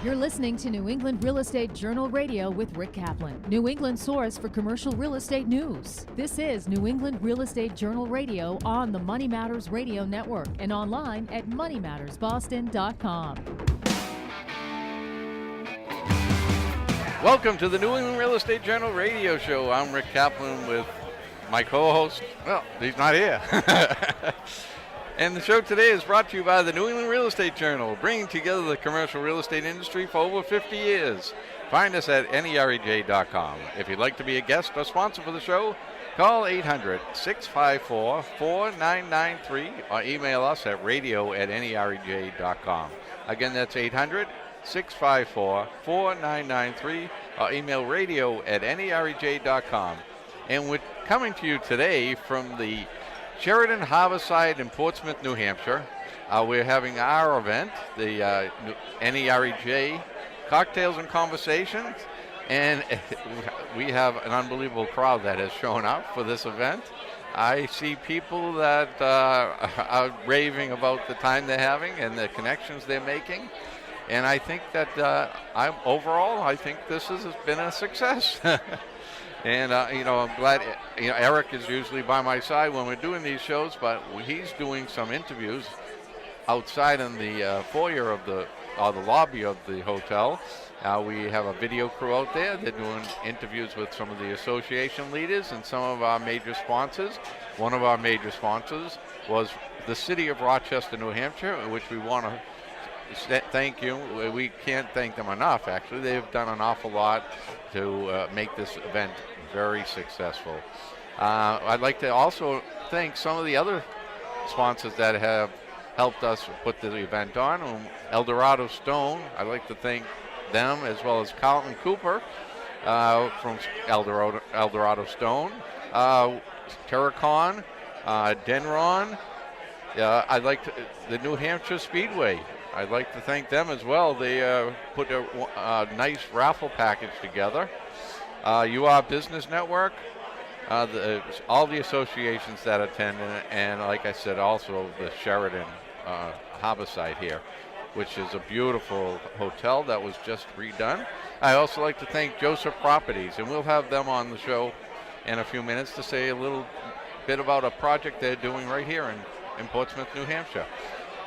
You're listening to New England Real Estate Journal Radio with Rick Kaplan, New England source for commercial real estate news. This is New England Real Estate Journal Radio on the Money Matters Radio Network and online at moneymattersboston.com. Welcome to the New England Real Estate Journal Radio Show. I'm Rick Kaplan with my co-host. Well, he's not here. And the show today is brought to you by the New England Real Estate Journal, bringing together the commercial real estate industry for over 50 years. Find us at nerej.com. If you'd like to be a guest or sponsor for the show, call 800-654-4993 or email us at radio@nerej.com. Again, that's 800-654-4993 or email radio@nerej.com. And we're coming to you today from the Sheridan Harborside in Portsmouth, New Hampshire. We're having our event, the NEREJ Cocktails and Conversations, and we have an unbelievable crowd that has shown up for this event. I see people that are raving about the time they're having and the connections they're making, and I think that overall, I think this has been a success. And, I'm glad, Eric is usually by my side when we're doing these shows, but he's doing some interviews outside in the foyer of the lobby of the hotel. We have a video crew out there. They're doing interviews with some of the association leaders and some of our major sponsors. One of our major sponsors was the City of Rochester, New Hampshire, which we want to thank you. We can't thank them enough, actually. They've done an awful lot to make this event very successful. I'd like to also thank some of the other sponsors that have helped us put the event on. Eldorado Stone, I'd like to thank them, as well as Carlton Cooper from Eldorado Stone, Terracon, Denron. I'd like to, the New Hampshire Speedway. I'd like to thank them as well. They put a nice raffle package together. UR Business Network, all the associations that attend, and like I said, also the Sheridan Harborside here, which is a beautiful hotel that was just redone. I also like to thank Joseph Properties, and we'll have them on the show in a few minutes to say a little bit about a project they're doing right here in Portsmouth, New Hampshire.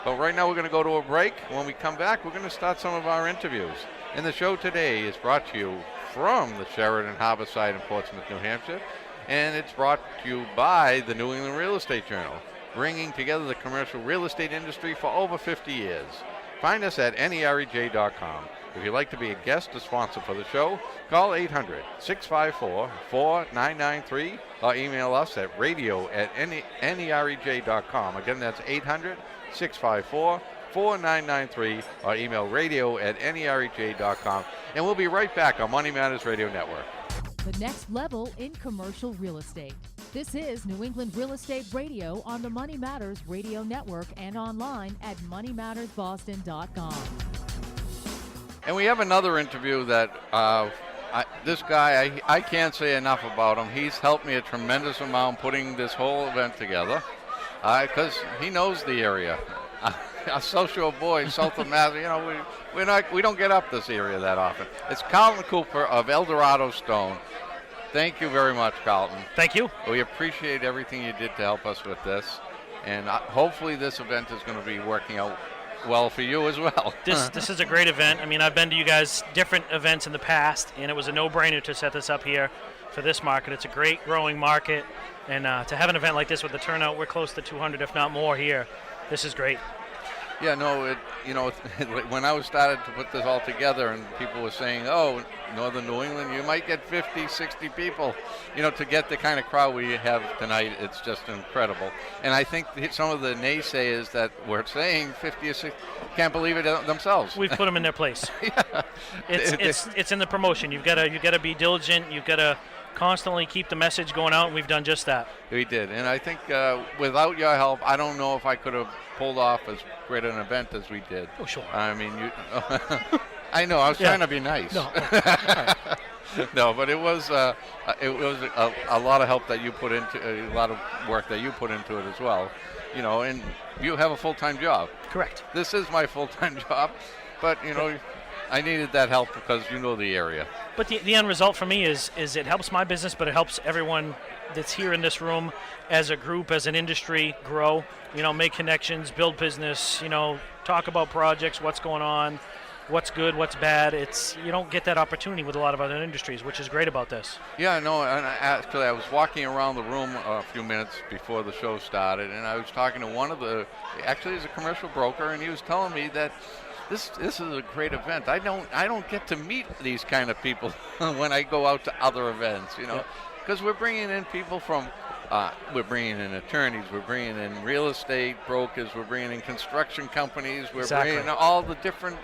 But right now we're going to go to a break. When we come back, we're going to start some of our interviews. And the show today is brought to you from the Sheridan Harborside in Portsmouth, New Hampshire. And it's brought to you by the New England Real Estate Journal, bringing together the commercial real estate industry for over 50 years. Find us at nerej.com. If you'd like to be a guest or sponsor for the show, call 800-654-4993 or email us at radio@nerej.com. Again, that's 800-654-4993 or email radio@nerej.com. And we'll be right back on Money Matters Radio Network. The next level in commercial real estate. This is New England Real Estate Radio on the Money Matters Radio Network and online at moneymattersboston.com. And we have another interview that this guy, I can't say enough about him. He's helped me a tremendous amount putting this whole event together because he knows the area. A social boy, south of Mass, we don't get up this area that often. It's Carlton Cooper of Eldorado Stone. Thank you very much, Carlton. Thank you. We appreciate everything you did to help us with this, and hopefully this event is going to be working out well for you as well. This is a great event. I mean, I've been to you guys different events in the past, and it was a no-brainer to set this up here for this market. It's a great growing market, and to have an event like this with the turnout, we're close to 200, if not more here. This is great. Yeah, no, when I started to put this all together and people were saying, oh, Northern New England, you might get 50, 60 people, to get the kind of crowd we have tonight, it's just incredible. And I think some of the naysayers that were saying 50 or 60 can't believe it themselves. We've put them in their place. Yeah. It's in the promotion. You've got to be diligent. You've got to constantly keep the message going out, and we've done just that. We did, and I think without your help, I don't know if I could have pulled off as great an event as we did. Oh, sure. I mean, I know, I was trying to be nice. No, no, but it was a lot of help that you put into, a lot of work that you put into it as well. And you have a full-time job. Correct. This is my full-time job, but I needed that help because you know the area. But the end result for me is it helps my business, but it helps everyone that's here in this room as a group, as an industry, grow, make connections, build business, talk about projects, what's going on, what's good, what's bad. You don't get that opportunity with a lot of other industries, which is great about this. Yeah, no, and actually I was walking around the room a few minutes before the show started, and I was talking to actually he's a commercial broker, and he was telling me that this is a great event. I don't get to meet these kind of people when I go out to other events, because we're bringing in people from, we're bringing in attorneys, we're bringing in real estate brokers, we're bringing in construction companies, we're bringing in all the different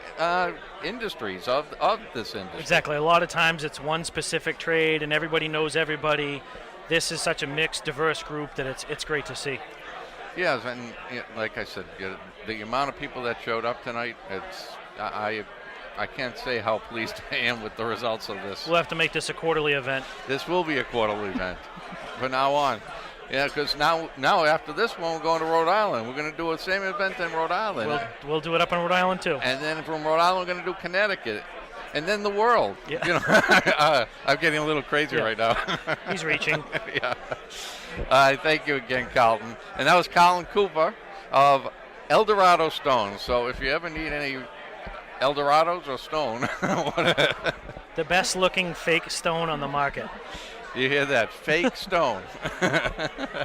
industries of this industry. Exactly. A lot of times it's one specific trade and everybody knows everybody. This is such a mixed, diverse group that it's great to see. Yes, and like I said, the amount of people that showed up tonight, I can't say how pleased I am with the results of this. We'll have to make this a quarterly event. This will be a quarterly event from now on. Yeah, because now after this one, we're going to Rhode Island. We're going to do the same event in Rhode Island. We'll do it up in Rhode Island, too. And then from Rhode Island, we're going to do Connecticut. And then the world. Yeah. I'm getting a little crazy right now. He's reaching. Yeah. Thank you again, Carlton. And that was Carlton Cooper of Eldorado Stone. So if you ever need any Eldorados or stone. The best looking fake stone on the market. You hear that? Fake stone.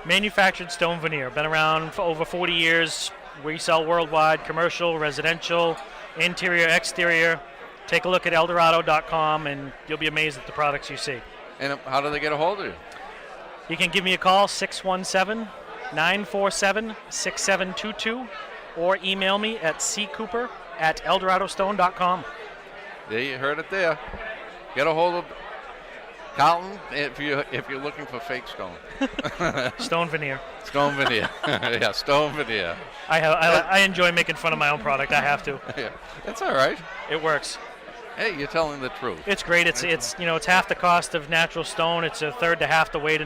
Manufactured stone veneer. Been around for over 40 years. We sell worldwide, commercial, residential, interior, exterior. Take a look at Eldorado.com and you'll be amazed at the products you see. And how do they get a hold of you? You can give me a call, 617-947-6722, or email me at ccooper@eldoradostone.com. There, you heard it there. Get a hold of Carlton if you're looking for fake stone. Stone veneer. Stone veneer. Yeah, stone veneer. I enjoy making fun of my own product. I have to. Yeah, that's all right. It works. Hey, you're telling the truth. It's great. It's half the cost of natural stone. It's a third to half the weight.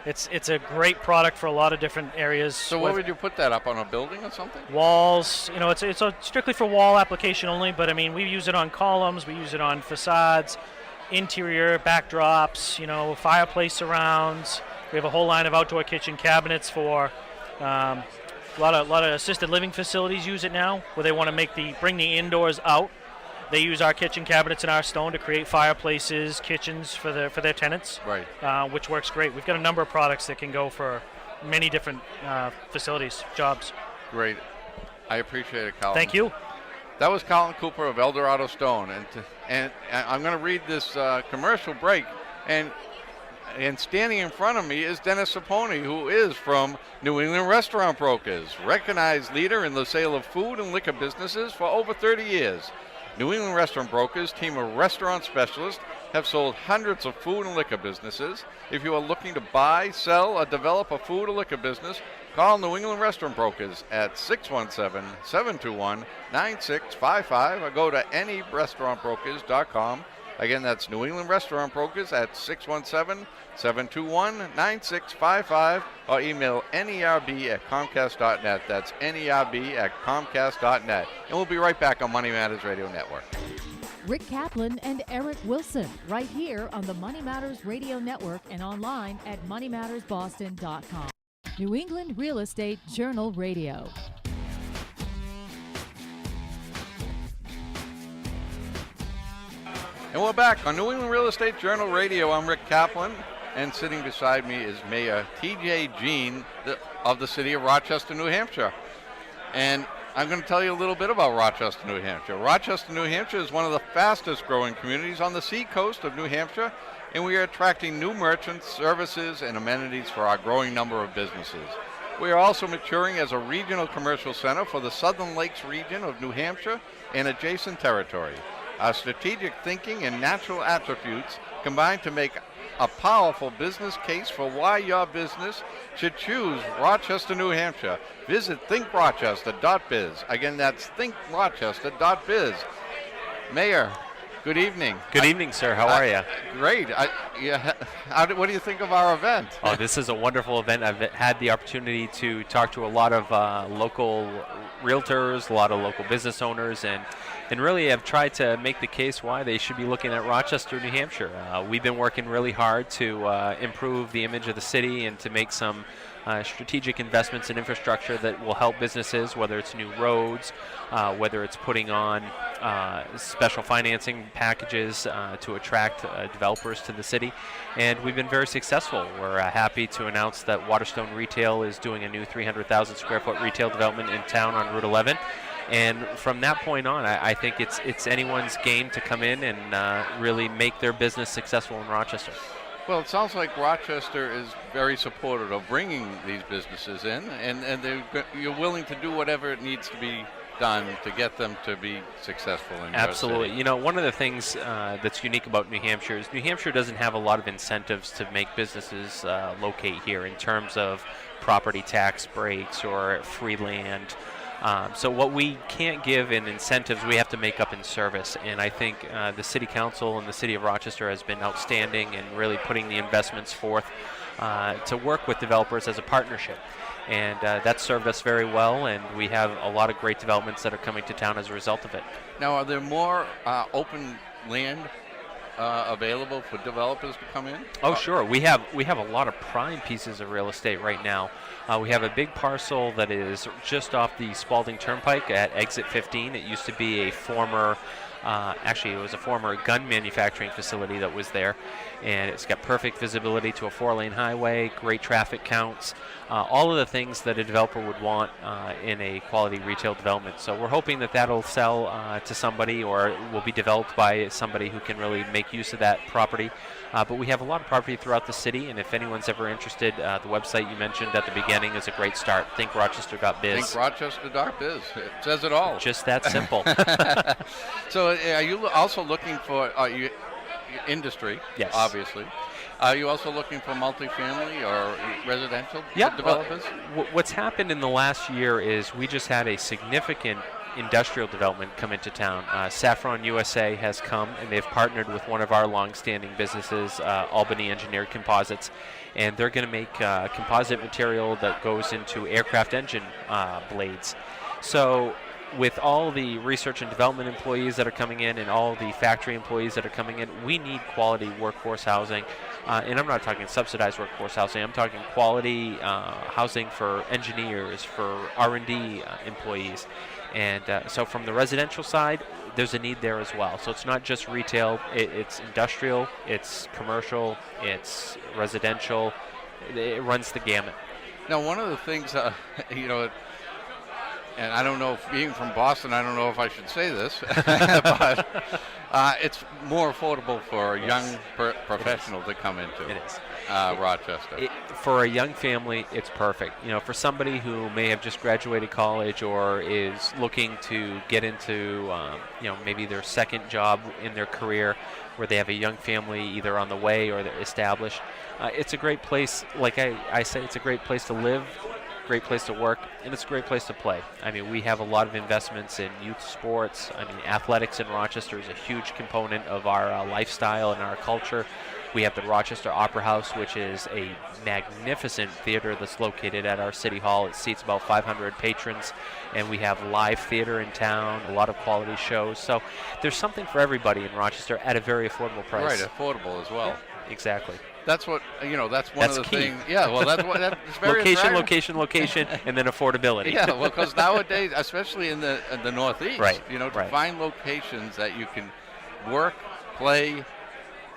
It's a great product for a lot of different areas. So what would you put that up on a building or something? Walls. It's strictly for wall application only. But I mean, we use it on columns. We use it on facades, interior backdrops. Fireplace surrounds. We have a whole line of outdoor kitchen cabinets for. A lot of assisted living facilities use it now, where they want to bring the indoors out. They use our kitchen cabinets and our stone to create fireplaces, kitchens for their tenants, right? Which works great. We've got a number of products that can go for many different facilities, jobs. Great, I appreciate it, Carlton. Thank you. That was Carlton Cooper of Eldorado Stone, and I'm going to read this commercial break, and standing in front of me is Dennis Saponi, who is from New England Restaurant Brokers, recognized leader in the sale of food and liquor businesses for over 30 years. New England Restaurant Brokers, team of restaurant specialists, have sold hundreds of food and liquor businesses. If you are looking to buy, sell, or develop a food or liquor business, call New England Restaurant Brokers at 617-721-9655 or go to anyrestaurantbrokers.com. Again, that's New England Restaurant Brokers at 617-721-9655 or email nerb@comcast.net. That's nerb@comcast.net. And we'll be right back on Money Matters Radio Network. Rick Kaplan and Eric Wilson, right here on the Money Matters Radio Network and online at moneymattersboston.com. New England Real Estate Journal Radio. And we're back on New England Real Estate Journal Radio. I'm Rick Kaplan, and sitting beside me is Mayor T.J. Jean of the City of Rochester, New Hampshire. And I'm going to tell you a little bit about Rochester, New Hampshire. Rochester, New Hampshire is one of the fastest growing communities on the seacoast of New Hampshire, and we are attracting new merchants, services, and amenities for our growing number of businesses. We are also maturing as a regional commercial center for the Southern Lakes region of New Hampshire and adjacent territory. Our strategic thinking and natural attributes combine to make a powerful business case for why your business should choose Rochester, New Hampshire. Visit thinkrochester.biz. Again, that's thinkrochester.biz. Mayor, Good evening. Good evening, sir. How are you? Great. What do you think of our event? Oh, this is a wonderful event. I've had the opportunity to talk to a lot of local realtors, a lot of local business owners, and really have tried to make the case why they should be looking at Rochester, New Hampshire. We've been working really hard to improve the image of the city and to make some strategic investments in infrastructure that will help businesses, whether it's new roads, whether it's putting on special financing packages to attract developers to the city. And we've been very successful. We're happy to announce that Waterstone Retail is doing a new 300,000 square foot retail development in town on Route 11. And from that point on, I think it's anyone's game to come in and really make their business successful in Rochester. Well, it sounds like Rochester is very supportive of bringing these businesses in, and you're willing to do whatever it needs to be done to get them to be successful in Absolutely. your city. You know, one of the things that's unique about New Hampshire is New Hampshire doesn't have a lot of incentives to make businesses locate here in terms of property tax breaks or free land. So what we can't give in incentives, we have to make up in service. And I think the City Council and the City of Rochester has been outstanding in really putting the investments forth to work with developers as a partnership. And that's served us very well, and we have a lot of great developments that are coming to town as a result of it. Now, are there more open land available for developers to come in? Oh, sure. We have a lot of prime pieces of real estate right now. We have a big parcel that is just off the Spalding Turnpike at exit 15. It used to be a former, actually it was a former gun manufacturing facility that was there, and it's got perfect visibility to a 4-lane highway, great traffic counts, all of the things that a developer would want in a quality retail development. So we're hoping that that'll sell to somebody, or will be developed by somebody who can really make use of that property. But we have a lot of property throughout the city, and if anyone's ever interested, the website you mentioned at the beginning is a great start. ThinkRochester.biz. ThinkRochester.biz. It says it all. Just that simple. So are you also looking for industry? Yes. Obviously. Are you also looking for multifamily or residential developers? What's happened in the last year is we just had a significant industrial development come into town. Saffron USA has come, and they've partnered with one of our long-standing businesses, Albany Engineered Composites, and they're going to make composite material that goes into aircraft engine blades. So with all the research and development employees that are coming in and all the factory employees that are coming in, we need quality workforce housing. And I'm not talking subsidized workforce housing. I'm talking quality housing for engineers, for R&D employees. And so from the residential side, there's a need there as well. So it's not just retail, it's industrial, it's commercial, it's residential. It runs the gamut. Now, one of the things, and I don't know, if being from Boston, I don't know if I should say this, but it's more affordable for a young professional to come into. It is. Rochester. For a young family, it's perfect. You know, for somebody who may have just graduated college or is looking to get into, maybe their second job in their career, where they have a young family either on the way or they're established, it's a great place. Like I say, it's a great place to live, great place to work, and it's a great place to play. I mean, we have a lot of investments in youth sports. I mean, athletics in Rochester is a huge component of our lifestyle and our culture. We have the Rochester Opera House, which is a magnificent theater that's located at our City Hall. It seats about 500 patrons, and we have live theater in town, a lot of quality shows. So there's something for everybody in Rochester at a very affordable price. Right, affordable as well. Yeah, exactly. That's what, that's one of the key. things. Yeah, well, that's very location, and then affordability. Yeah, well, because nowadays, especially in the Northeast, right, to find locations that you can work, play,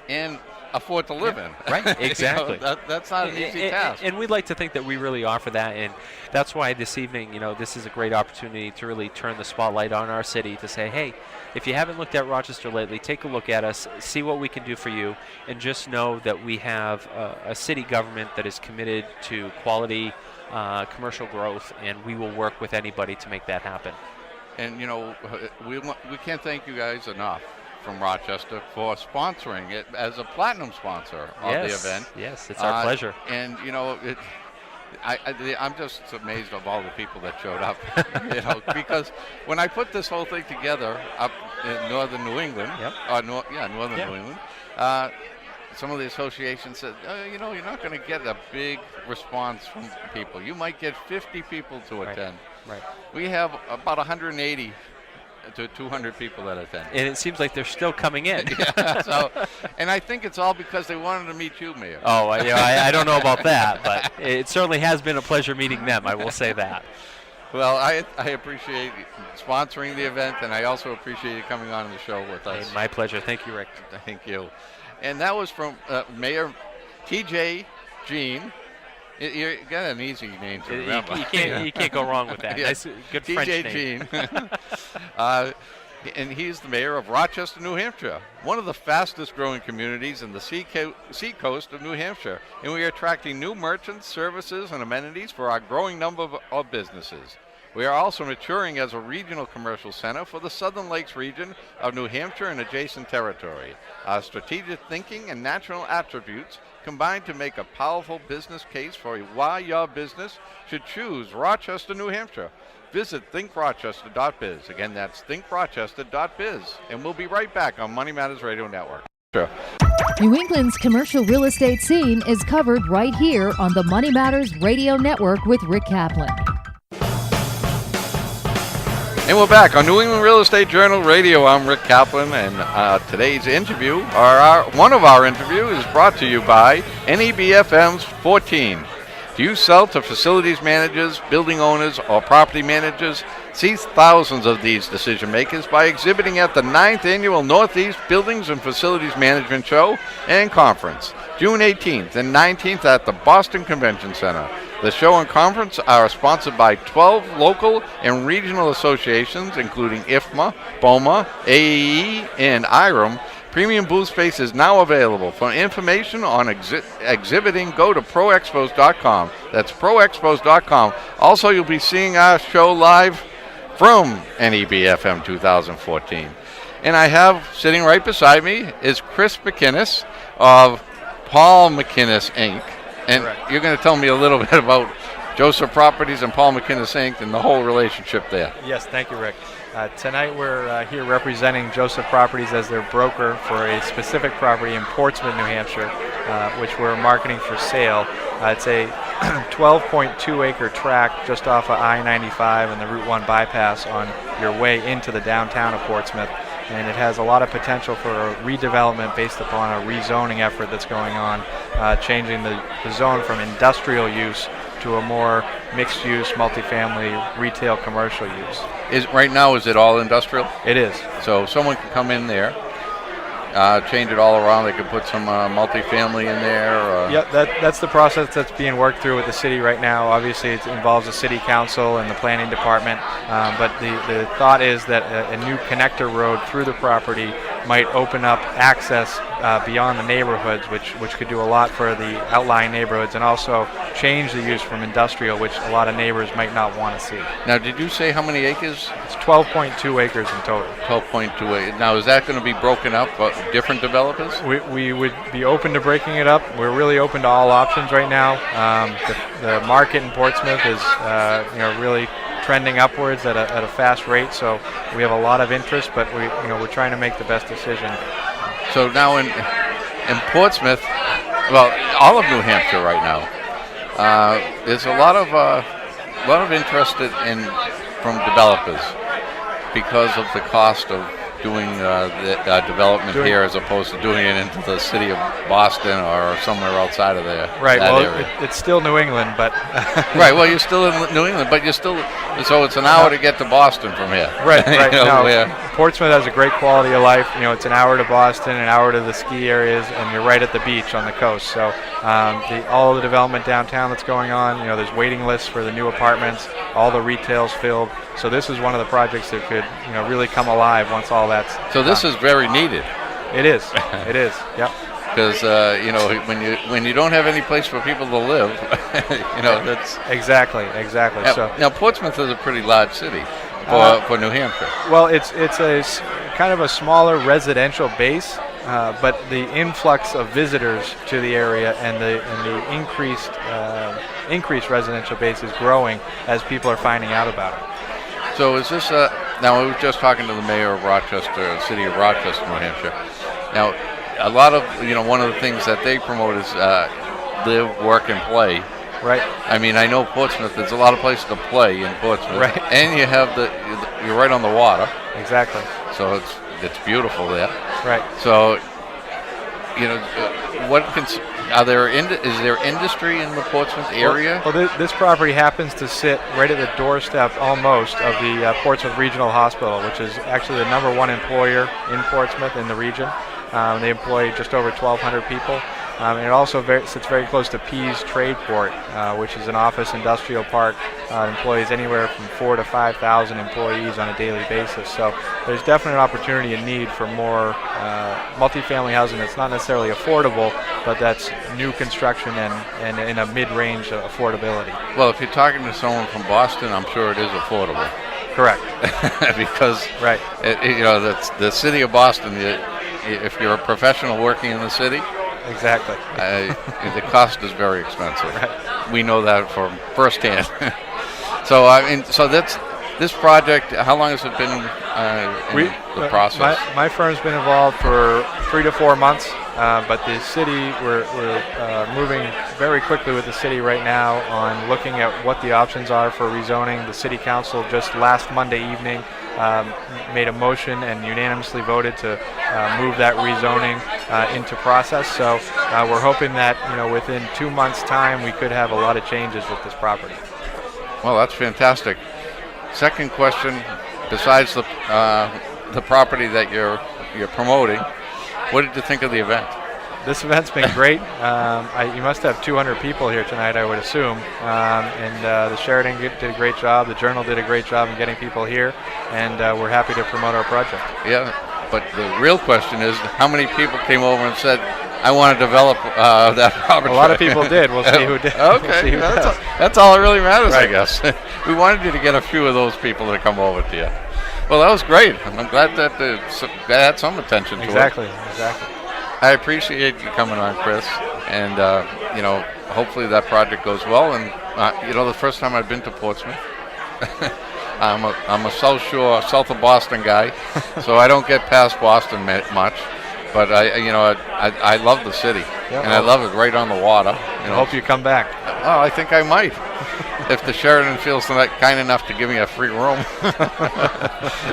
and afford to live in. Right, exactly. That's not an easy task. And we'd like to think that we really offer that, and that's why this evening, this is a great opportunity to really turn the spotlight on our city to say, hey, if you haven't looked at Rochester lately, take a look at us, see what we can do for you, and just know that we have a city government that is committed to quality commercial growth, and we will work with anybody to make that happen. And, we can't thank you guys enough from Rochester for sponsoring it as a platinum sponsor of the event. Yes, it's our pleasure. And I'm just amazed of all the people that showed up. Because when I put this whole thing together, northern New England. Yep. Northern Yeah. New England. Some of the associations said, you're not going to get a big response from people. You might get 50 people to attend. Right. We have about 180 to 200 people that attend. And it seems like they're still coming in. Yeah, and I think it's all because they wanted to meet you, Mayor. Oh, I don't know about that, but it certainly has been a pleasure meeting them. I will say that. Well, I appreciate sponsoring the event, and I also appreciate you coming on the show with us. Hey, my pleasure. Thank you, Rick. Thank you. And that was from Mayor T.J. Jean. You got an easy name to remember. You can't go wrong with that. Yeah. Nice, good French name. T.J. Jean. And he's the mayor of Rochester, New Hampshire, one of the fastest growing communities in the seacoast of New Hampshire. And we are attracting new merchants, services, and amenities for our growing number of businesses. We are also maturing as a regional commercial center for the Southern Lakes region of New Hampshire and adjacent territory. Our strategic thinking and natural attributes combine to make a powerful business case for why your business should choose Rochester, New Hampshire. Visit thinkrochester.biz. Again, that's thinkrochester.biz. And we'll be right back on Money Matters Radio Network. Sure. New England's commercial real estate scene is covered right here on the Money Matters Radio Network with Rick Kaplan. And we're back on New England Real Estate Journal Radio. I'm Rick Kaplan, and today's interview, one of our interviews, is brought to you by NEBFM's 14. Do you sell to facilities managers, building owners, or property managers? See thousands of these decision makers by exhibiting at the 9th Annual Northeast Buildings and Facilities Management Show and Conference, June 18th and 19th at the Boston Convention Center. The show and conference are sponsored by 12 local and regional associations, including IFMA, BOMA, AEE, and IREM. Premium booth space is now available. For information on exhibiting, go to proexpos.com. That's proexpos.com. Also, you'll be seeing our show live from NEBFM 2014. And I have, sitting right beside me, is Chris McInnes of Paul McInnes, Inc. And Correct. You're going to tell me a little bit about Joseph Properties and Paul McInnes, Inc. and the whole relationship there. Yes, thank you, Rick. Tonight we're here representing Joseph Properties as their broker for a specific property in Portsmouth, New Hampshire, which we're marketing for sale. It's a 12.2 acre tract just off of I-95 and the Route 1 bypass on your way into the downtown of Portsmouth. And it has a lot of potential for a redevelopment based upon a rezoning effort that's going on, changing the zone from industrial use to a more mixed-use, multifamily, retail, commercial use. Right now, is it all industrial? It is. So someone can come in there, change it all around. They can put some multifamily in there. Yeah, that's the process that's being worked through with the city right now. Obviously, it involves the city council and the planning department, but the thought is that a new connector road through the property might open up access beyond the neighborhoods, which could do a lot for the outlying neighborhoods, and also change the use from industrial, which a lot of neighbors might not want to see. Now, did you say how many acres? It's 12.2 acres in total. 12.2 acres. Now, is that going to be broken up by different developers? We would be open to breaking it up. We're really open to all options right now. The market in Portsmouth is really trending upwards at a fast rate, so we have a lot of interest, but we're trying to make the best decision. So now in Portsmouth, well, all of New Hampshire right now, there's a lot of interest from developers because of the cost of doing the development here as opposed to doing it into the city of Boston or somewhere outside of there. Right. That Well, area. it's still New England, but Right. Well, you're still in New England, but you're still. So it's an hour to get to Boston from here. Right. Right. No, where- Portsmouth has a great quality of life. It's an hour to Boston, an hour to the ski areas, and you're right at the beach on the coast. So all of the development downtown that's going on, there's waiting lists for the new apartments. All the retail's filled. So this is one of the projects that could, really come alive once all that's. So this done. is very needed. It is. It is. Yep. Because when you don't have any place for people to live, that's Exactly. So now Portsmouth is a pretty large city for New Hampshire. well, it's a kind of a smaller residential base, but the influx of visitors to the area and the increased residential base is growing as people are finding out about it. So is this Now, I was just talking to the mayor of Rochester, City of Rochester, New Hampshire. Now, a lot of, one of the things that they promote is live, work, and play. Right. I mean, I know Portsmouth, there's a lot of places to play in Portsmouth. Right. And you have you're right on the water. Exactly. So it's beautiful there. Right. So, is there industry in the Portsmouth area? Well, this property happens to sit right at the doorstep almost of the Portsmouth Regional Hospital, which is actually the #1 employer in Portsmouth in the region. They employ just over 1,200 people. And it also sits very close to Pease Trade Port, which is an office industrial park. Employs anywhere from 4,000 to 5,000 employees on a daily basis. So there's definitely an opportunity and need for more multifamily housing that's not necessarily affordable, but that's new construction and in a mid-range affordability. Well, if you're talking to someone from Boston, I'm sure it is affordable. Correct. Because right. That's the city of Boston. If you're a professional working in the city. Exactly. The cost is very expensive. Right. We know that from firsthand. So that's this project. How long has it been in the process? My firm's been involved for 3 to 4 months, but the city we're moving very quickly with the city right now on looking at what the options are for rezoning. The city council just last Monday evening made a motion and unanimously voted to move that rezoning into process. So we're hoping that within 2 months' time we could have a lot of changes with this property. Well, that's fantastic. Second question: besides the property that you're promoting, what did you think of the event? This event's been great. You must have 200 people here tonight, I would assume. And the Sheridan did a great job. The Journal did a great job in getting people here, and we're happy to promote our project. Yeah, but the real question is, how many people came over and said, "I want to develop that property"? A lot of people did. We'll see who did. Okay, We'll that's all that really matters, right. I guess. We wanted you to get a few of those people to come over to you. Well, that was great. I'm glad that they had some attention to it. Exactly. I appreciate you coming on, Chris, and hopefully that project goes well. And the first time I've been to Portsmouth, I'm a south of Boston guy, so I don't get past Boston much. But I love the city, and I love it right on the water. I hope you come back. Oh, I think I might, if the Sheridan feels kind enough to give me a free room.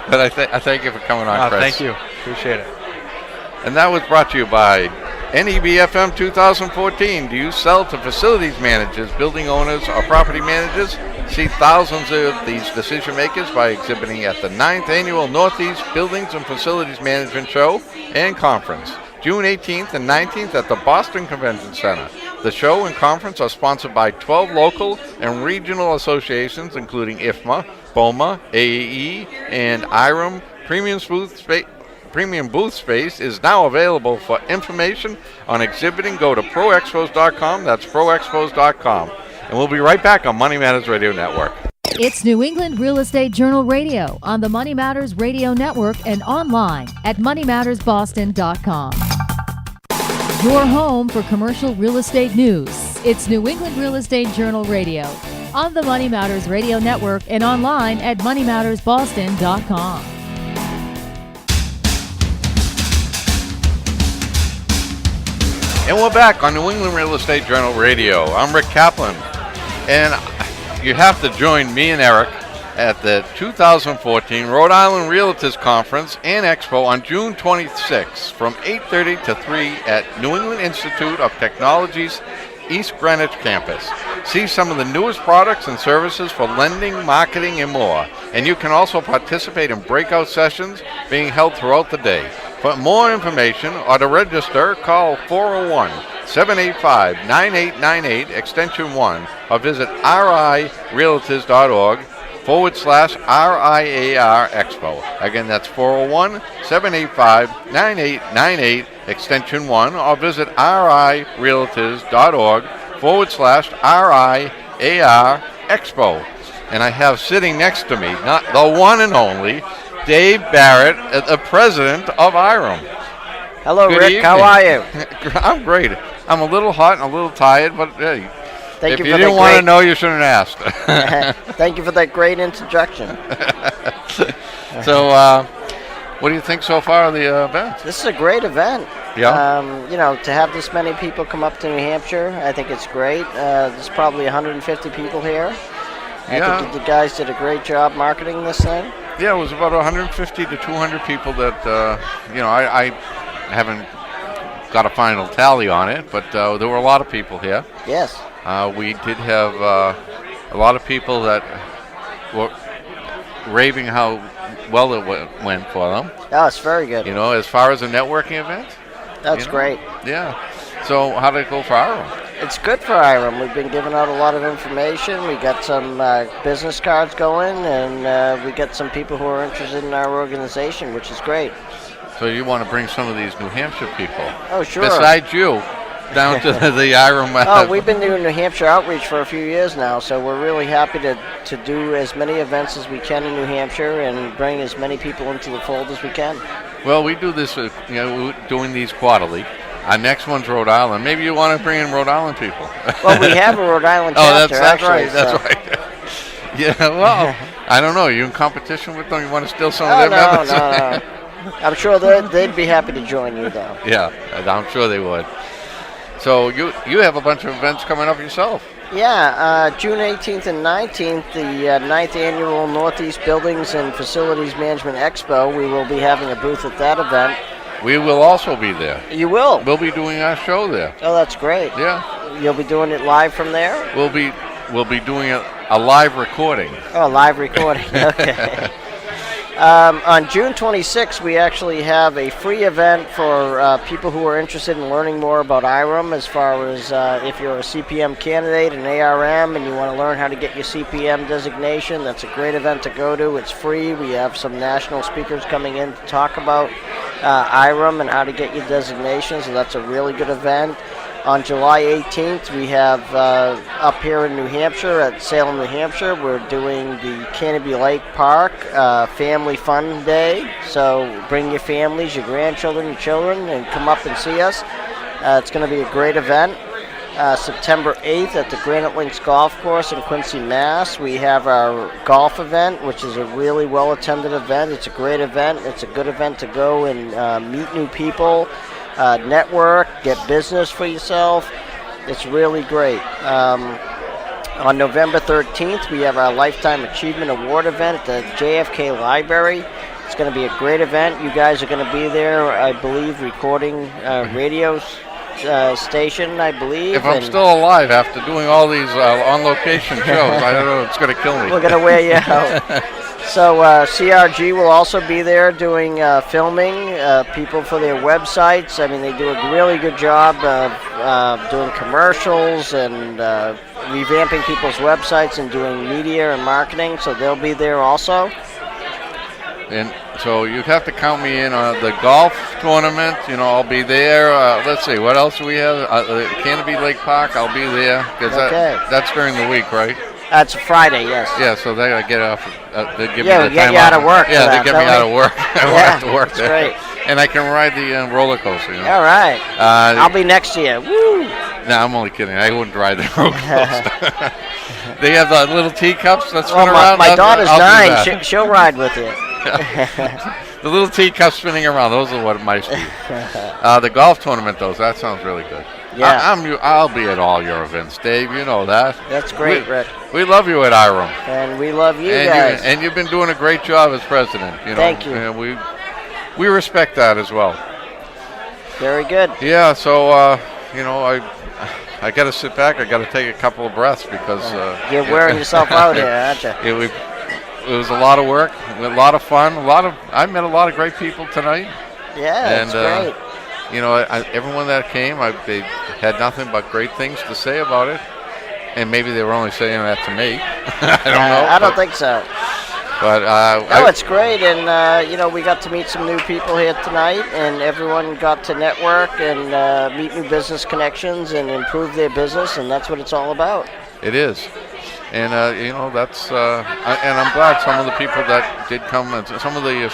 But I thank you for coming on, Chris. Thank you. Appreciate it. And that was brought to you by NEBFM 2014. Do you sell to facilities managers, building owners, or property managers? See thousands of these decision makers by exhibiting at the 9th Annual Northeast Buildings and Facilities Management Show and Conference, June 18th and 19th at the Boston Convention Center. The show and conference are sponsored by 12 local and regional associations, including IFMA, BOMA, AAE, and IREM. Premium booth space is now available. For information on exhibiting, go to proexpos.com. That's proexpos.com. And we'll be right back on Money Matters Radio Network. It's New England Real Estate Journal Radio on the Money Matters Radio Network and online at moneymattersboston.com. Your home for commercial real estate news. It's New England Real Estate Journal Radio on the Money Matters Radio Network and online at moneymattersboston.com. And we're back on New England Real Estate Journal Radio. I'm Rick Kaplan, and you have to join me and Eric at the 2014 Rhode Island Realtors Conference and Expo on June 26th from 8:30 to 3 at New England Institute of Technology's East Greenwich campus. See some of the newest products and services for lending, marketing, and more. And you can also participate in breakout sessions being held throughout the day. For more information or to register, call 401-785-9898 extension 1 or visit rirealtors.org/RIAR Expo. Again, that's 401-785-9898 extension 1 or visit rirealtors.org/RIAR Expo. And I have sitting next to me, not the one and only, Dave Barrett, the president of IREM. Hello, Good Rick. evening. How are you? I'm great. I'm a little hot and a little tired, but hey, if you didn't want to know, you shouldn't have asked. Thank you for that great introduction. So, what do you think so far of the event? This is a great event. Yeah. To have this many people come up to New Hampshire, I think it's great. There's probably 150 people here. I think the guys did a great job marketing this thing. Yeah, it was about 150 to 200 people that, I haven't got a final tally on it, but there were a lot of people here. Yes. We did have a lot of people that were raving how well it went for them. Oh, it's very good. As far as a networking event. That's great. Yeah. So how did it go for Iram? It's good for Iram. We've been giving out a lot of information. We got some business cards going, and we got some people who are interested in our organization, which is great. So you want to bring some of these New Hampshire people? Oh, sure. Besides you, down to the Iram. Oh, we've been doing New Hampshire outreach for a few years now, so we're really happy to do as many events as we can in New Hampshire and bring as many people into the fold as we can. Well, we do this, we're doing these quarterly. Our next one's Rhode Island. Maybe you want to bring in Rhode Island people. Well, we have a Rhode Island chapter, that's actually. Right. That's right. Yeah, well, I don't know. You in competition with them? You want to steal some of their members? No. I'm sure they'd be happy to join you, though. Yeah, I'm sure they would. So you have a bunch of events coming up yourself. Yeah, June 18th and 19th, the 9th Annual Northeast Buildings and Facilities Management Expo. We will be having a booth at that event. We will also be there. You will? We'll be doing our show there. Oh, that's great. Yeah. You'll be doing it live from there? We'll be doing a live recording. Oh, live recording. Okay. On June 26th, we actually have a free event for people who are interested in learning more about IRM, as far as if you're a CPM candidate, an ARM, and you want to learn how to get your CPM designation. That's a great event to go to. It's free. We have some national speakers coming in to talk about IRM and how to get your designation, so that's a really good event. On July 18th, we have up here in New Hampshire at Salem, New Hampshire, we're doing the Canopy Lake Park Family Fun Day. So bring your families, your grandchildren, your children, and come up and see us. It's going to be a great event. September 8th at the Granite Links Golf Course in Quincy, Mass. We have our golf event, which is a really well-attended event. It's a great event. It's a good event to go and meet new people. Network, get business for yourself. It's really great. On November 13th, we have our Lifetime Achievement Award event at the JFK Library. It's going to be a great event. You guys are going to be there, I believe, recording radio station, I believe. If I'm still alive after doing all these on-location shows, I don't know, it's going to kill me. We're going to wear you out. So CRG will also be there doing filming, people for their websites. I mean, they do a really good job of doing commercials and revamping people's websites and doing media and marketing, so they'll be there also. And so you'd have to count me in on the golf tournament. I'll be there. Let's see, what else do we have? Canopy Lake Park, I'll be there. Okay. That's during the week, right? That's Friday, yes. Yeah, so they get off. They give me the we time get you off. out of work. Yeah, they get me out of work. I won't have to work that's there. Great. And I can ride the roller coaster. All right. I'll be next to you. Woo! No, I'm only kidding. I wouldn't ride the roller coaster. They have the little teacups that spin around. My daughter's 9. She'll ride with you. The little teacups spinning around. Those are what my speed. The golf tournament, that sounds really good. Yeah. I'll be at all your events, Dave. You know that. That's great, Rick. We love you at IRM. And we love you guys. And you've been doing a great job as president. Thank you. And we respect that as well. Very good. Yeah. So I got to sit back. I got to take a couple of breaths because you're wearing yourself out here, aren't you? It was a lot of work, a lot of fun, I met a lot of great people tonight. Yeah, that's great. Everyone that came, they had nothing but great things to say about it, and maybe they were only saying that to me. I don't know. I don't think so. But it's great, and we got to meet some new people here tonight, and everyone got to network and meet new business connections and improve their business, and that's what it's all about. It is. And that's and I'm glad some of the people that did come, and some of the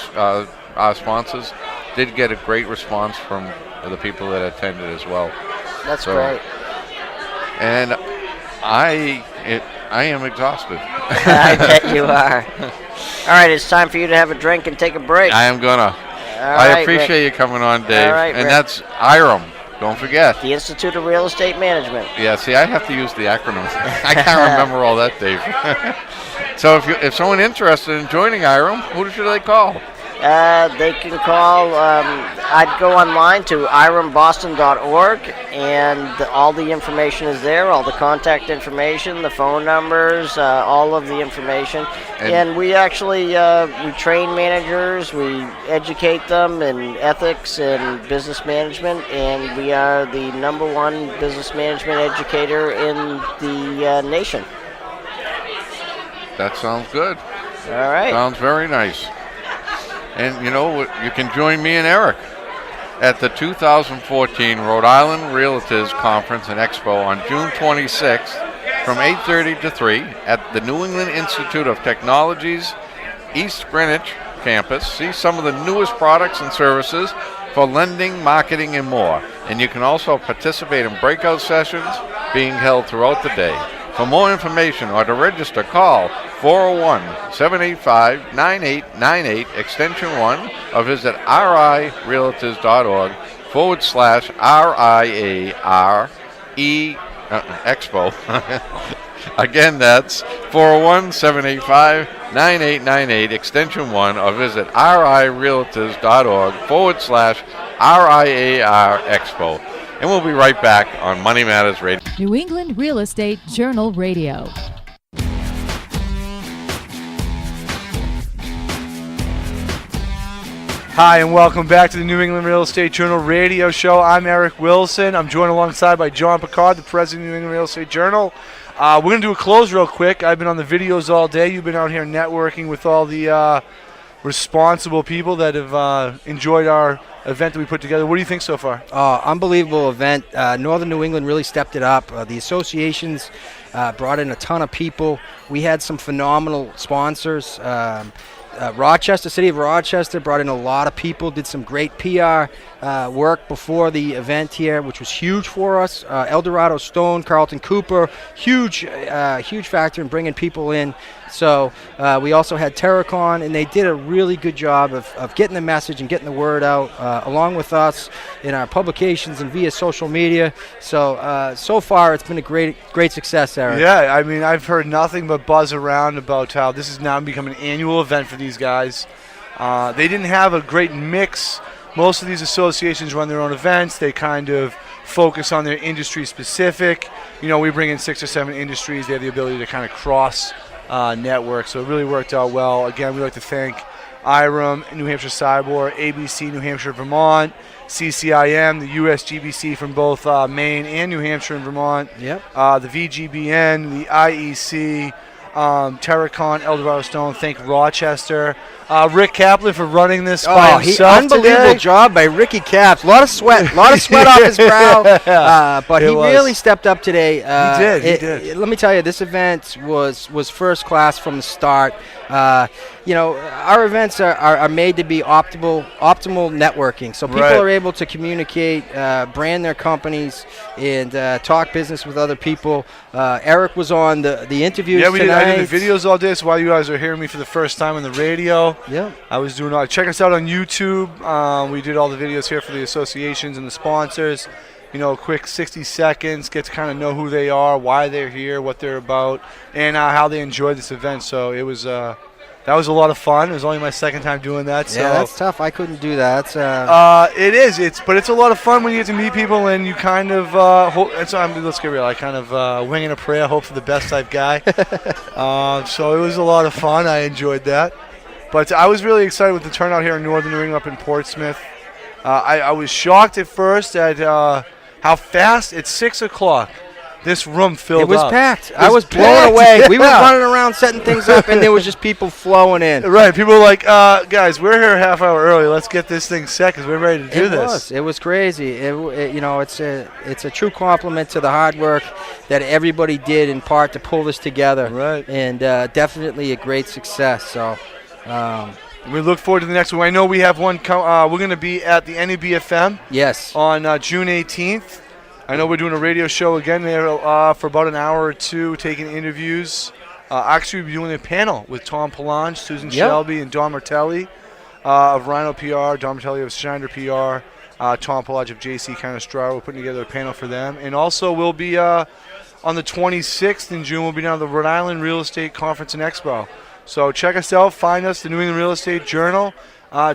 sponsors did get a great response from the people that attended as well. That's great. And I am exhausted. I bet you are. All right, it's time for you to have a drink and take a break. I am gonna. I appreciate you coming on, Dave. All right, and Rick. That's IREM. Don't forget. The Institute of Real Estate Management. Yeah, see, I have to use the acronyms. I can't remember all that, Dave. So if someone interested in joining IREM, who should they call? They can call, I'd go online to iremboston.org, and all the information is there, all the contact information, the phone numbers, all of the information. And we actually, we train managers, we educate them in ethics and business management, and we are the #1 business management educator in the nation. That sounds good. All right. Sounds very nice. And you know, you can join me and Eric at the 2014 Rhode Island Realtors Conference and Expo on June 26th from 8:30 to 3 at the New England Institute of Technology's East Greenwich campus. See some of the newest products and services for lending, marketing, and more. And you can also participate in breakout sessions being held throughout the day. For more information or to register, call 401-785-9898 extension 1 or visit rirealtors.org/RIARE Expo. Again, that's 401-785-9898 extension 1 or visit rirealtors.org/RIAR Expo. And we'll be right back on Money Matters Radio. New England Real Estate Journal Radio. Hi, and welcome back to the New England Real Estate Journal radio show. I'm Eric Wilson. I'm joined alongside by John Picard, the president of the New England Real Estate Journal. We're going to do a close real quick. I've been on the videos all day. You've been out here networking with all the responsible people that have enjoyed our event that we put together. What do you think so far? Unbelievable event. Northern New England really stepped it up. The associations brought in a ton of people. We had some phenomenal sponsors. Rochester, City of Rochester brought in a lot of people, did some great PR work before the event here, which was huge for us. Eldorado Stone, Carlton Cooper, huge factor in bringing people in. So we also had Terracon, and they did a really good job of getting the message and getting the word out along with us in our publications and via social media. So so far it's been a great success, Eric. Yeah, I mean, I've heard nothing but buzz around about how this has now become an annual event for these guys. They didn't have a great mix. Most of these associations run their own events. They kind of focus on their industry specific. You know, we bring in 6 or 7 industries. They have the ability to kind of cross network, so it really worked out well. Again, we'd like to thank IREM, New Hampshire Cyborg, ABC, New Hampshire, Vermont, CCIM, the USGBC from both Maine and New Hampshire and Vermont, Yep. The VGBN, the IEC, Terracon, Eldorado Stone. Thank Rochester. Rick Kaplan for running this by himself unbelievable today. job by Ricky Caps. A lot of sweat off his brow. But he really stepped up today. He did. Let me tell you, this event was first class from the start. You know, our events are made to be optimal networking, so people are able to communicate, brand their companies, and talk business with other people. Eric was on the interviews tonight. I did the videos all day, so while you guys are hearing me for the first time on the radio, I was doing all. Check us out on YouTube. We did all the videos here for the associations and the sponsors. You know, a quick 60 seconds, get to kind of know who they are, why they're here, what they're about, and how they enjoyed this event. So it was that was a lot of fun. It was only my second time doing that. So. Yeah, that's tough. I couldn't do that. It is. But it's a lot of fun when you get to meet people and you kind of let's get real. I kind of wing in a prayer, hope for the best type guy. So it was a lot of fun. I enjoyed that. But I was really excited with the turnout here in Northern New England up in Portsmouth. I was shocked at first at how fast at 6 o'clock this room filled up. It was packed. I was blown away. We were running around setting things up, and there was just people flowing in. Right. People were like, guys, we're here a half hour early. Let's get this thing set because we're ready to do this. It was crazy. You know, it's a true compliment to the hard work that everybody did in part to pull this together. Right. And definitely a great success. So. We look forward to the next one. I know we have one. We're going to be at the NEBFM. Yes. On June 18th. I know we're doing a radio show again there for about an hour or two, taking interviews. Actually, we'll be doing a panel with Tom Palange, Susan Shelby, and Don Martelli of Rhino PR, Don Martelli of Schneider PR, Tom Palange of JC Canestraro. We're putting together a panel for them. And also we'll be on the 26th in June, we'll be down at the Rhode Island Real Estate Conference and Expo. So check us out. Find us, the New England Real Estate Journal.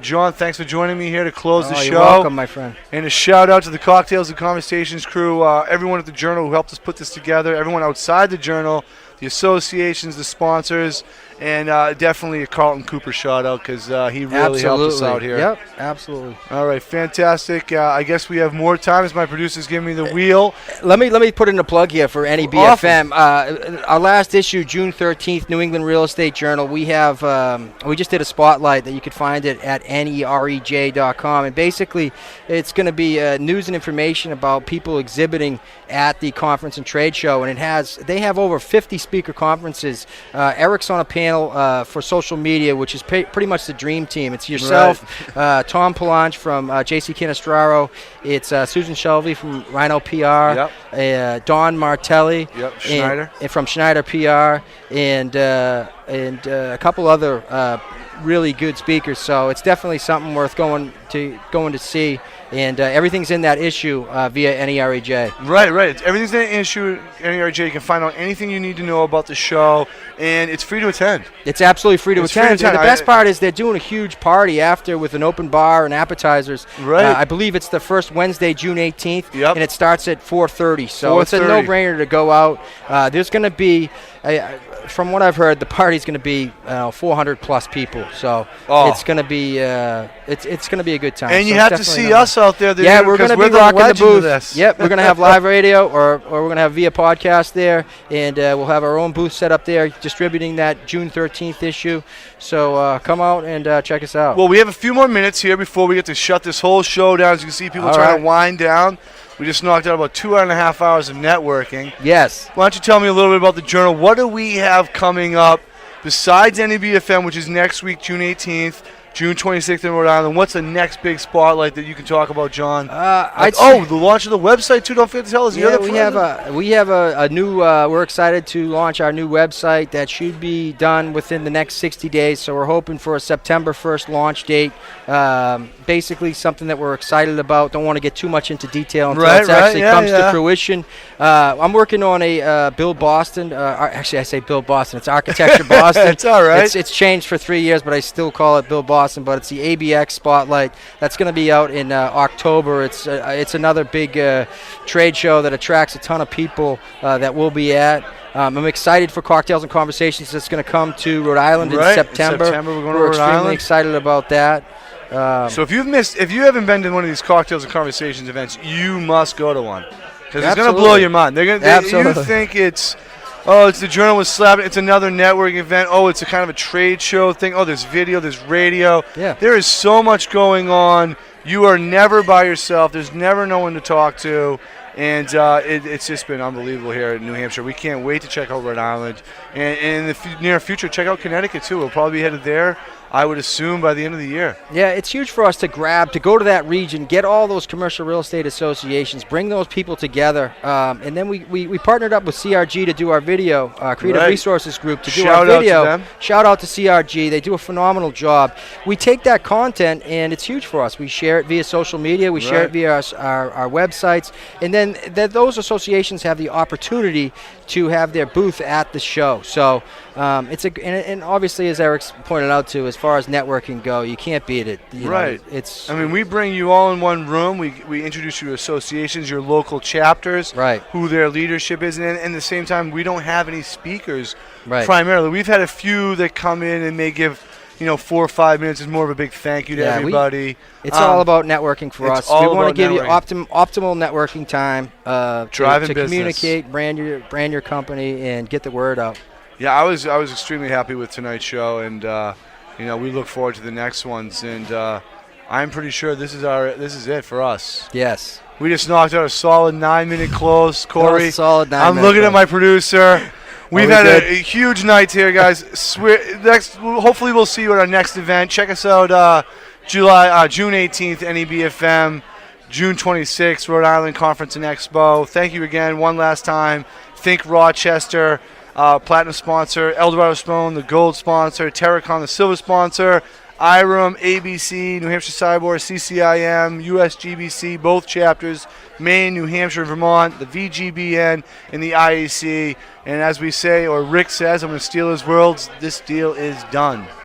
John, thanks for joining me here to close the show. You're welcome, my friend. And a shout out to the Cocktails and Conversations crew, everyone at the Journal who helped us put this together, everyone outside the Journal, the associations, the sponsors, and definitely a Carlton Cooper shout out because he really helped us out here. Yep, absolutely. All right, fantastic. I guess we have more time as my producer's giving me the wheel. Let me put in a plug here for NEBFM. Our last issue, June 13th, New England Real Estate Journal. We have we just did a spotlight that you could find it at nerej.com, and basically it's going to be news and information about people exhibiting at the conference and trade show, and they have over 50 speaker conferences. Eric's on a panel for social media, which is pretty much the dream team. It's yourself, Tom Palange from JC Canestraro. It's Susan Shelby from Rhino PR, Don Martelli Schneider. And from Schneider PR, and a couple other really good speakers. So it's definitely something worth going to see. And everything's in that issue via NEREJ. Right. Everything's in the issue NEREJ. You can find out anything you need to know about the show, and it's free to attend. It's absolutely free to attend. And the best part is they're doing a huge party after with an open bar and appetizers. Right. I believe it's the first Wednesday, June 18th, and it starts at 4:30. So it's a 4:30. no-brainer to go out. There's going to be, from what I've heard, the party's going to be 400 plus people. So it's going to be it's going to be a good time. And so you have to see us out there. Yeah, we're going to be rocking the booth. This. Yep, we're going to have live radio or we're going to have via podcast there, and we'll have our own booth set up there distributing that June 13th issue. So come out and check us out. Well, we have a few more minutes here before we get to shut this whole show down. As you can see, people trying to wind down. We just knocked out about 2.5 hours of networking. Yes. Why don't you tell me a little bit about the Journal? What do we have coming up besides NEBFM, which is next week, June 18th? June 26th in Rhode Island. What's the next big spotlight that you can talk about, John? The launch of the website too. Don't forget to tell us. We have a new. We're excited to launch our new website that should be done within the next 60 days. So we're hoping for a September 1st launch date. Basically, something that we're excited about. Don't want to get too much into detail until it actually comes to fruition. I'm working on a Bill Boston. Actually, I say Bill Boston. It's Architecture Boston. It's all right. It's changed for 3 years, but I still call it Bill Boston. But it's the ABX Spotlight that's going to be out in October. It's another big trade show that attracts a ton of people that we'll be at. I'm excited for Cocktails and Conversations that's going to come to Rhode Island in September. We're going to We're Rhode Island. extremely excited about that. So if you haven't been to one of these Cocktails and Conversations events, you must go to one because it's going to blow your mind. You think it's the Journal was slapping. It's another networking event. It's a kind of a trade show thing. There's video, there's radio. Yeah. There is so much going on. You are never by yourself. There's never no one to talk to. And it's just been unbelievable here in New Hampshire. We can't wait to check out Rhode Island. And in the near future, check out Connecticut, too. We'll probably be headed there, I would assume, by the end of the year. Yeah, it's huge for us to go to that region, get all those commercial real estate associations, bring those people together. And then we partnered up with CRG to do our video, Creative Resources Group, to do our video. Shout out to CRG. They do a phenomenal job. We take that content, and it's huge for us. We share it via social media. We share it via our websites. And then those associations have the opportunity to have their booth at the show. So and obviously, as Eric's pointed out too, as far as networking go, you can't beat it. You know, we bring you all in one room. We introduce you to associations, your local chapters, who their leadership is, and at the same time, we don't have any speakers primarily. We've had a few that come in and may give 4 or 5 minutes. Is more of a big thank you to everybody. It's all about networking for us. We want to give you optimal networking time to communicate, brand your company, and get the word out. Yeah, I was extremely happy with tonight's show, and we look forward to the next ones. And I'm pretty sure this is it for us. Yes. We just knocked out a solid 9-minute close, Corey. Solid 9 minutes. I'm looking at my producer. We've had a huge night here, guys. Hopefully we'll see you at our next event. Check us out June 18th, NEBFM, June 26th, Rhode Island Conference and Expo. Thank you again one last time. Think Rochester. platinum sponsor, Eldorado Stone, the gold sponsor, Terracon, the silver sponsor, IREM, ABC, New Hampshire Cyborg, CCIM, USGBC, both chapters, Maine, New Hampshire, Vermont, the VGBN, and the IAC. And as we say, or Rick says, I'm going to steal his words, this deal is done.